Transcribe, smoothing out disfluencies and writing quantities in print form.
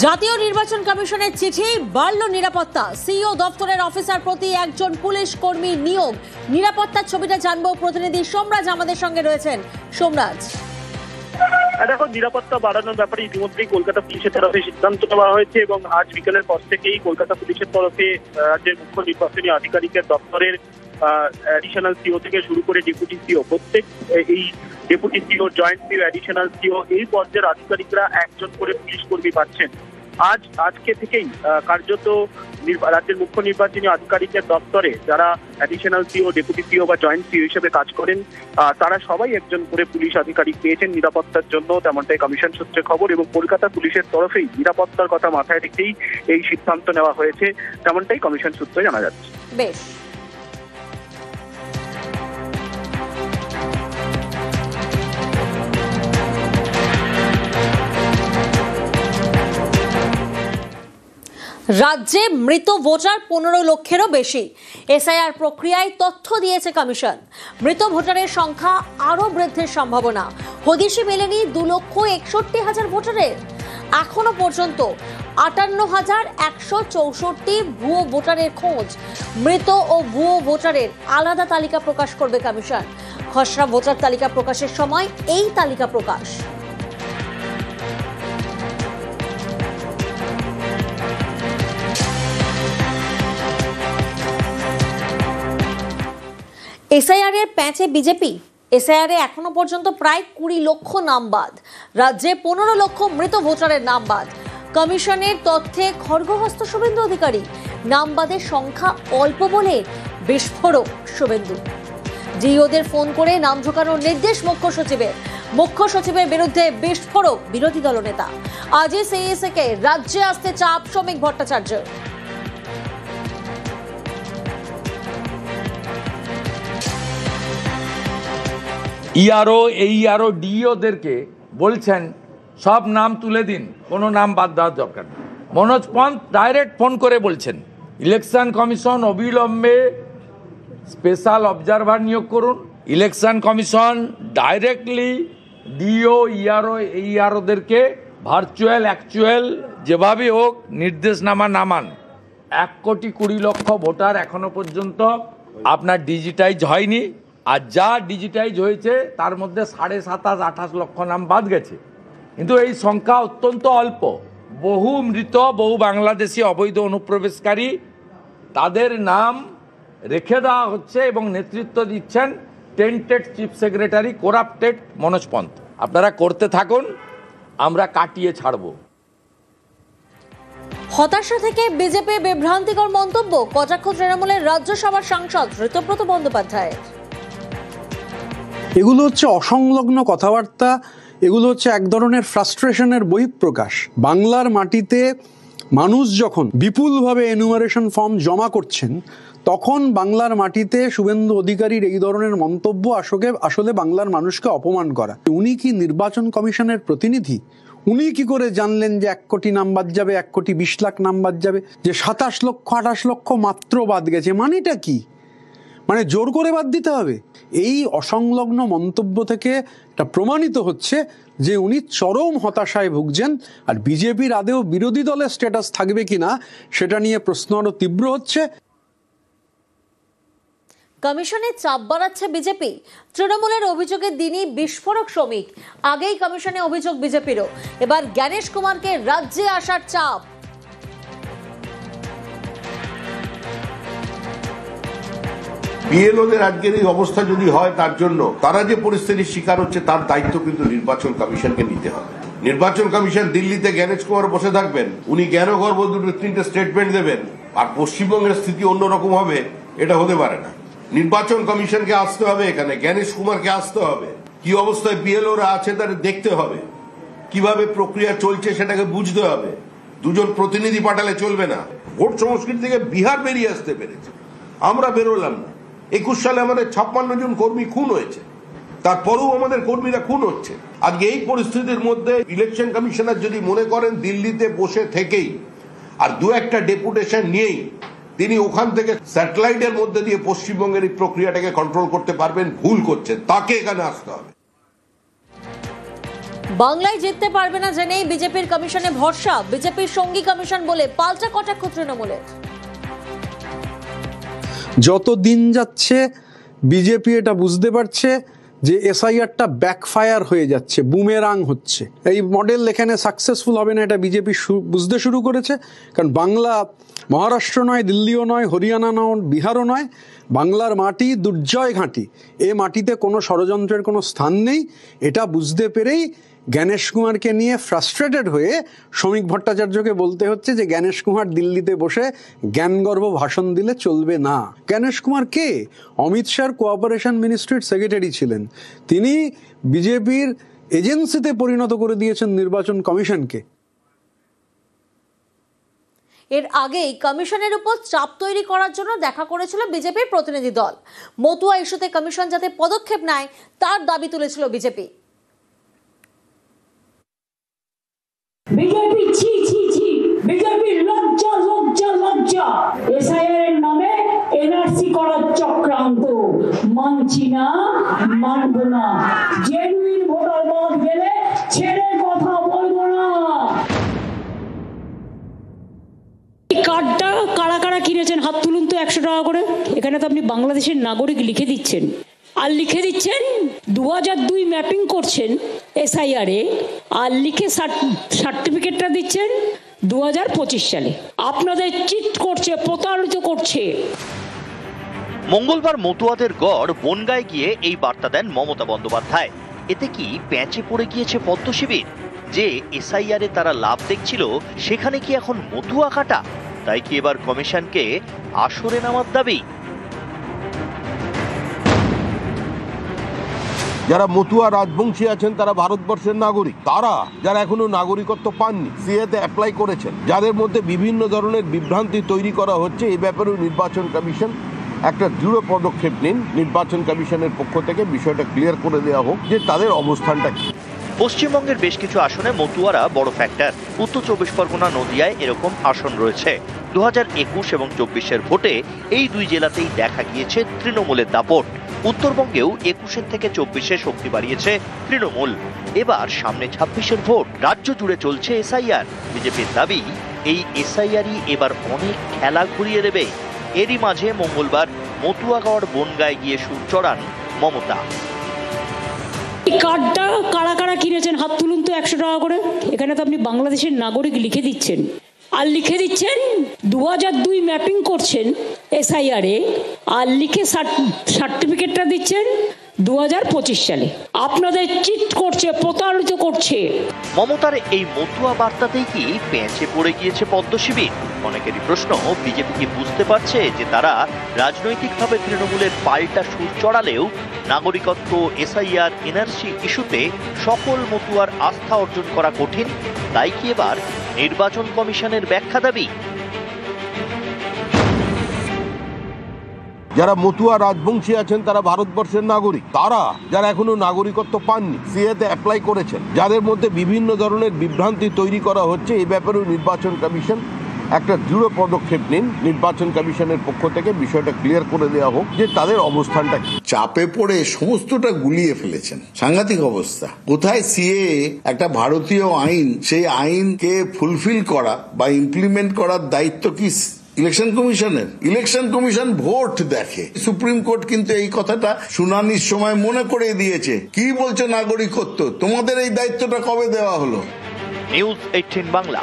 জাতীয় নির্বাচন কমিশনের চিঠি, বাড়ল নিরাপত্তা। সিইও দপ্তরের অফিসার প্রতি একজন পুলিশ কর্মী নিয়োগ। নিরাপত্তার ছবিটা জানবো, প্রতিনিধি সোমরাজ আমাদের সঙ্গে রয়েছেন। সোমরাজ, দেখো, নিরাপত্তা বাড়ানোর ব্যাপারে ইতিমধ্যেই কলকাতা পুলিশের তরফে সিদ্ধান্ত নেওয়া হয়েছে এবং আজ বিকেলের পর থেকেই কলকাতা পুলিশের তরফে রাজ্যের মুখ্য নির্বাচনী আধিকারিকের দপ্তরের অ্যাডিশনাল সিও থেকে শুরু করে ডেপুটি সিও, প্রত্যেক এই deputy CO, joint CO, additional CO এই পর্যায়ের আধিকারিকরা একজন করে পুলিশ কর্মী পাচ্ছেন। আজকে থেকেই কার্যত রাজ্যের মুখ্য নির্বাচনী আধিকারিকের দপ্তরে যারা অ্যাডিশনাল সিও, ডেপুটি সিও বা জয়েন্ট সিও হিসেবে কাজ করেন, তারা সবাই একজন করে পুলিশ আধিকারিক পেয়েছেন নিরাপত্তার জন্য, তেমনটাই কমিশন সূত্রে খবর। এবং কলকাতা পুলিশের তরফেই নিরাপত্তার কথা মাথায় রেখেই এই সিদ্ধান্ত নেওয়া হয়েছে, তেমনটাই কমিশন সূত্রে জানা যাচ্ছে। বেশ, রাজ্যে মৃত ভোটার 15 লক্ষেরও বেশি। এসআইআর প্রক্রিয়ায় তথ্য দিয়েছে কমিশন। মৃত ভোটারের সংখ্যা আরও বৃদ্ধির সম্ভাবনা। হদিশই মেলেনি 2,61,000 ভোটারের। এখনো পর্যন্ত 58,164 ভুয়ো ভোটারের খোঁজ। মৃত ও ভুয়ো ভোটারের আলাদা তালিকা প্রকাশ করবে কমিশন। খসড়া ভোটার তালিকা প্রকাশের সময় এই তালিকা প্রকাশ। এসআইআর এর প্যাঁচে বিজেপি। এসআইআর এ এখনো পর্যন্ত প্রায় 20 লক্ষ নাম বাদ। রাজ্যে 15 লক্ষ মৃত ভোটারের নাম বাদ। কমিশনের তথ্যে খড়গহস্ত শুভেন্দু অধিকারী। নাম বাদের সংখ্যা অল্প বলে বিস্ফোরক শুভেন্দু। ডিওদের ফোন করে নাম ঢোকানোর নির্দেশ মুখ্য সচিবের। মুখ্য সচিবের বিরুদ্ধে বিস্ফোরক বিরোধী দলনেতা। আজই সিএসএ কে রাজ্যে আসতে চাপ শ্রমিক ভট্টাচার্য। ইআরও, এইআরও, ডিওদেরকে বলছেন সব নাম তুলে দিন, কোনো নাম বাদ দেওয়ার দরকার নেই। মনোজ পন্থ ডাইরেক্ট ফোন করে বলছেন ইলেকশন কমিশন অবিলম্বে স্পেশাল অবজারভার নিয়োগ করুন। Election commission directly DO, ERO, এইআরওদেরকে ভার্চুয়াল অ্যাকচুয়াল যেভাবে হোক নির্দেশনামা নামান। 1,20,00,000 ভোটার এখনো পর্যন্ত আপনার ডিজিটাইজ হয়নি, আর যা ডিজিটাইজ হয়েছে তার মধ্যে 27,500-28 লক্ষ নাম বাদ গেছে। কিন্তু এই সংখ্যা অত্যন্ত অল্প। বহু মৃত, বহু বাংলাদেশি অবৈধ অনুপ্রবেশকারী, তাদের নাম রেখে দেওয়া হচ্ছে এবং নেতৃত্ব দিচ্ছেন tainted chief secretary corrupted Manoj Pant. আপনারা করতে থাকুন, আমরা কাটিয়ে ছাড়ব। হতাশা থেকে বিজেপি বিভ্রান্তিকর মন্তব্য। কটাক্ষ তৃণমূলের রাজ্যসভার সাংসদ ঋতব্রত বন্দ্যোপাধ্যায়ের। এগুলো হচ্ছে অসংলগ্ন কথাবার্তা, এগুলো হচ্ছে এক ধরনের ফ্রাস্ট্রেশনের বহিঃপ্রকাশ। বাংলার মাটিতে মানুষ যখন বিপুলভাবে এনুমারেশন ফর্ম জমা করছেন, তখন বাংলার মাটিতে শুভেন্দু অধিকারীর এই ধরনের মন্তব্য আসলে বাংলার মানুষকে অপমান করা। উনি কি নির্বাচন কমিশনের প্রতিনিধি? উনি কি করে জানলেন যে 1 কোটি নাম বাদ যাবে, 1,20,00,000 নাম বাদ যাবে, যে 27 লক্ষ 28 লক্ষ মাত্র বাদ গেছে? মানেটা কি? মানে জোর করে বাদ দিতে হবে? এই অসংলগ্ন মন্তব্য থেকে এটা প্রমাণিত হচ্ছে যে উনি চরম হতাশায় ভুগছেন। আর বিজেপির আদেও বিরোধী দলের স্ট্যাটাস থাকবে কিনা সেটা নিয়ে প্রশ্ন আরো তীব্র হচ্ছে। কমিশনে চাপ বাড়াচ্ছে বিজেপি। তৃণমূলের অভিযোগের দিনই বিস্ফোরক শ্রমিক। আগেই কমিশনে অভিযোগ বিজেপিরও। এবার জ্ঞানেশ কুমারকে রাজ্যে আসার চাপ। বিএলওদের আজকের এই অবস্থা যদি হয়, তার জন্য তারা যে পরিস্থিতির শিকার হচ্ছে তার দায়িত্ব কিন্তু নির্বাচন কমিশনকে নিতে হবে। নির্বাচন কমিশন দিল্লিতে জ্ঞানেশ কুমার বসে থাকবেন, উনি জ্ঞানগর্ভ 2-3টে স্টেটমেন্ট দেবেন, আর পশ্চিমবঙ্গের স্থিতি অন্যরকম হবে, এটা হতে পারে না। নির্বাচন কমিশনকে আসতে হবে, এখানে জ্ঞানেশ কুমারকে আসতে হবে, কি অবস্থায় বিএলওরা আছে তাদের দেখতে হবে, কিভাবে প্রক্রিয়া চলছে সেটাকে বুঝতে হবে। দুজন প্রতিনিধি পাঠালে চলবে না। ভোট সংস্কৃতি থেকে বিহার বেরিয়ে আসতে পেরেছে, আমরা বেরোলাম না। 21 সালে আমাদের 56 জন কর্মী খুন হয়েছে, তারপরেও আমাদের কর্মীরা খুন হচ্ছে। আজকে এই পরিস্থিতির মধ্যে ইলেকশন কমিশনার যদি মনে করেন দিল্লিতে বসে থেকেই আর 2-1টা ডেপুটেশন নিয়েই তিনি ওখান থেকে স্যাটেলাইটের মধ্যে দিয়ে পশ্চিমবঙ্গের এই প্রক্রিয়াটাকে কন্ট্রোল করতে পারবেন, ভুল করছেন। তাকে এখানে আসতে হবে। বাংলায় জিততে পারবে না জেনেই বিজেপির কমিশনে ভরসা, বিজেপির সঙ্গী কমিশন বলে পাল্টা কটাক্ষ তৃণমূলের। যত দিন যাচ্ছে বিজেপি এটা বুঝতে পারছে যে এসআইআরটা ব্যাকফায়ার হয়ে যাচ্ছে, বুমেরাং হচ্ছে। এই মডেল এখানে সাকসেসফুল হবে না, এটা বিজেপি বুঝতে শুরু করেছে। কারণ বাংলা মহারাষ্ট্র নয়, দিল্লিও নয়, হরিয়ানা নয়, বিহারও নয়, বাংলার মাটি দুর্জয় ঘাঁটি। এ মাটিতে কোনো ষড়যন্ত্রের কোনো স্থান নেই। এটা বুঝতে পেরেই জ্ঞানেশ কুমারকে নিয়ে ফ্রাস্ট্রেটেড হয়ে শ্রমিক ভট্টাচার্যকে বলতে হচ্ছে যে জ্ঞানেশ কুমার দিল্লিতে বসে জ্ঞানগর্ভ ভাষণ দিলে চলবে না। জ্ঞানেশ কুমার কে? অমিত শাহর কোঅপারেশন মিনিস্ট্রির সেক্রেটারি ছিলেন। তিনি বিজেপির এজেন্সিতে পরিণত করে দিয়েছেন নির্বাচন কমিশনকে। এর আগেই কমিশনের উপর চাপ তৈরি করার জন্য দেখা করেছিল বিজেপির প্রতিনিধি দল। মতুয়া ইস্যুতে কমিশন যাতে পদক্ষেপ নেয় তার দাবি তুলেছিল বিজেপি। বিজেপি ছি ছি ছি, বিজেপি লজ্জা লজ্জা লজ্জা। এসআইআর এর নামে এনআরসি করার চক্রান্ত, মানছি না, মানব না। জেনুইন ভোটার বাদ গেলে ছেড়ে কথা বলবো না। কার্ডটা কারা কারা কিনেছেন হাত তুলুন তো 100 টাকা করে। এখানে তো আপনি বাংলাদেশের নাগরিক লিখে দিচ্ছেন, আর লিখে দিচ্ছেন 2002 ম্যাপিং করছেন এসআইআরে, আর লিখে সার্টিফিকেটটা দিচ্ছেন 2025 সালে। আপনাদের চিট করছে, প্রতারিত করছে। মঙ্গলবার মতুয়াদের গড় বনগাঁয় গিয়ে এই বার্তা দেন মমতা বন্দ্যোপাধ্যায়। এতে কি প্যাঁচে পড়ে গিয়েছে পদ্ম শিবির? যে এসআইআরে তারা লাভ দেখছিল সেখানে কি এখন মতুয়া কাটা? তাই কি এবার কমিশনকে আসরে নামার দাবি? যারা মতুয়া রাজবংশী আছেন তারা ভারতবর্ষের নাগরিক। তারা যারা এখনো নাগরিকত্ব পাননি, সিএতে অ্যাপ্লাই করেছেন, যাদের মধ্যে বিভিন্ন ধরনের বিভ্রান্তি তৈরি করা হচ্ছে, এই ব্যাপারেও নির্বাচন কমিশন একটা দৃঢ় পদক্ষেপ নিন। নির্বাচন কমিশনের পক্ষ থেকে বিষয়টা ক্লিয়ার করে দেওয়া হোক যে তাদের অবস্থানটা কি। পশ্চিমবঙ্গের বেশ কিছু আসনে মতুয়ারা বড় ফ্যাক্টর। উত্তর 24 পরগনা, নদিয়ায় এরকম আসন রয়েছে। 2021 এবং 24-এর ভোটে এই দুই জেলাতেই দেখা গিয়েছে তৃণমূলের দাপট। উত্তরবঙ্গেও 21-এর থেকে 24-এ শক্তি বাড়িয়েছে তৃণমূল। এবার সামনে 26-এর ভোট। রাজ্য জুড়ে চলছে এসআইআর। বিজেপির দাবি এই এসআইআরই এবার অনেক খেলা ঘুরিয়ে দেবে। এরই মাঝে মঙ্গলবার মতুয়াগড় বনগাঁয় গিয়ে সুর চড়ান মমতা। কার্ডটা কারা কারা কিনেছেন হাত তুলুন তো 100 টাকা করে। এখানে তো আপনি বাংলাদেশের নাগরিক লিখে দিচ্ছেন, আর লিখে দিচ্ছেন 2002 ম্যাপিং করছেন এসআইআরে, আর লিখে সার্টিফিকেটটা দিচ্ছেন 2025 সালে। আপনাদের চিট করছে, প্রতারিত করছে। মমতার এই মতুয়া বার্তাতেই কি পেঁচে পড়ে গিয়েছে পদ্ম শিবির? অনেকেরই প্রশ্ন, বিজেপি কি বুঝতে পারছে যে তারা রাজনৈতিকভাবে তৃণমূলের পাল্টা সুর চড়ালেও নাগরিকত্ব, এসআইআর, এনআরসি ইস্যুতে সকল মতুয়ার আস্থা অর্জন করা কঠিন? তাই কি এবার নির্বাচন কমিশনের ব্যাখ্যা দাবি? যারা মতুয়া রাজবংশী আছেন তারা ভারতবর্ষের নাগরিক। তারা যারা এখনো নাগরিকত্ব পাননি, সিএতে অ্যাপ্লাই করেছেন, যাদের মধ্যে বিভিন্ন ধরনের বিভ্রান্তি তৈরি করা হচ্ছে, এই ব্যাপারেও নির্বাচন কমিশন একটা দৃঢ় পদক্ষেপ নিন। নির্বাচন কমিশনের পক্ষ থেকে বিষয়টা ক্লিয়ার করে দেওয়া হোক যে তাদের অবস্থানটা কি। চাপে পড়ে সমস্তটা গুলিয়ে ফেলেছেন, সাংঘাতিক অবস্থা। কোথায় সিএ একটা ভারতীয় আইন, সেই আইনকে ফুলফিল করা বা ইমপ্লিমেন্ট করার দায়িত্ব কি ইলেকশন কমিশনের? ইলেকশন কমিশন ভোট দেখে। সুপ্রিম কোর্ট কিন্তু এই কথাটা শুনানির সময় মনে করিয়ে দিয়েছে। কি বলছো নাগরিকত্ব? তোমাদের এই দায়িত্বটা কবে দেওয়া হলো? নিউজ 18 বাংলা।